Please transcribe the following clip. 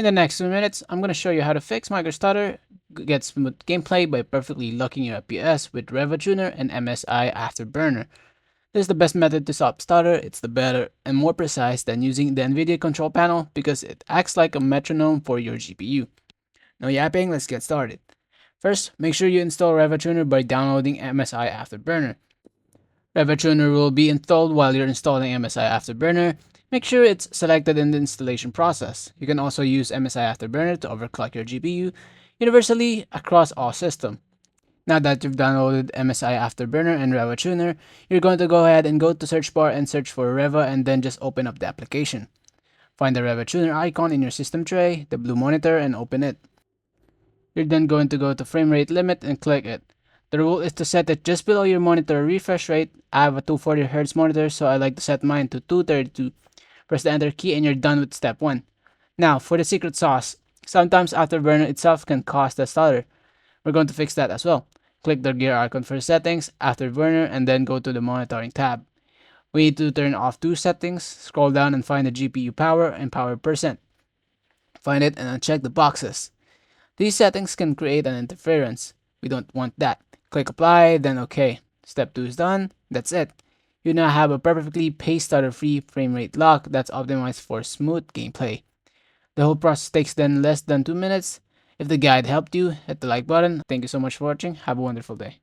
In the next 2 minutes, I'm going to show you how to fix micro stutter, get smooth gameplay by perfectly locking your FPS with RevoTuner and MSI Afterburner. This is the best method to stop stutter. It's the better and more precise than using the NVIDIA control panel because it acts like a metronome for your GPU. No yapping, let's get started. First, make sure you install RevoTuner by downloading MSI Afterburner. RevoTuner will be installed while you're installing MSI Afterburner. Make sure it's selected in the installation process. You can also use MSI Afterburner to overclock your GPU universally across all systems. Now that you've downloaded MSI Afterburner and RevoTuner, you're going to go ahead and go to search bar and search for Revo and then just open up the application. Find the RevoTuner icon in your system tray, the blue monitor, and open it. You're then going to go to frame rate limit and click it. The rule is to set it just below your monitor refresh rate. I have a 240Hz monitor, so I like to set mine to 232. Press the enter key and you're done with step 1. Now, for the secret sauce, sometimes Afterburner itself can cause the stutter. We're going to fix that as well. Click the gear icon for settings, Afterburner, and then go to the monitoring tab. We need to turn off 2 settings, scroll down and find the GPU power and power percent. Find it and uncheck the boxes. These settings can create an interference. We don't want that. Click apply, then OK. Step 2 is done. That's it. You now have a perfectly pace stutter free frame rate lock that's optimized for smooth gameplay. The whole process takes then less than 2 minutes. If the guide helped you, hit the like button. Thank you so much for watching. Have a wonderful day.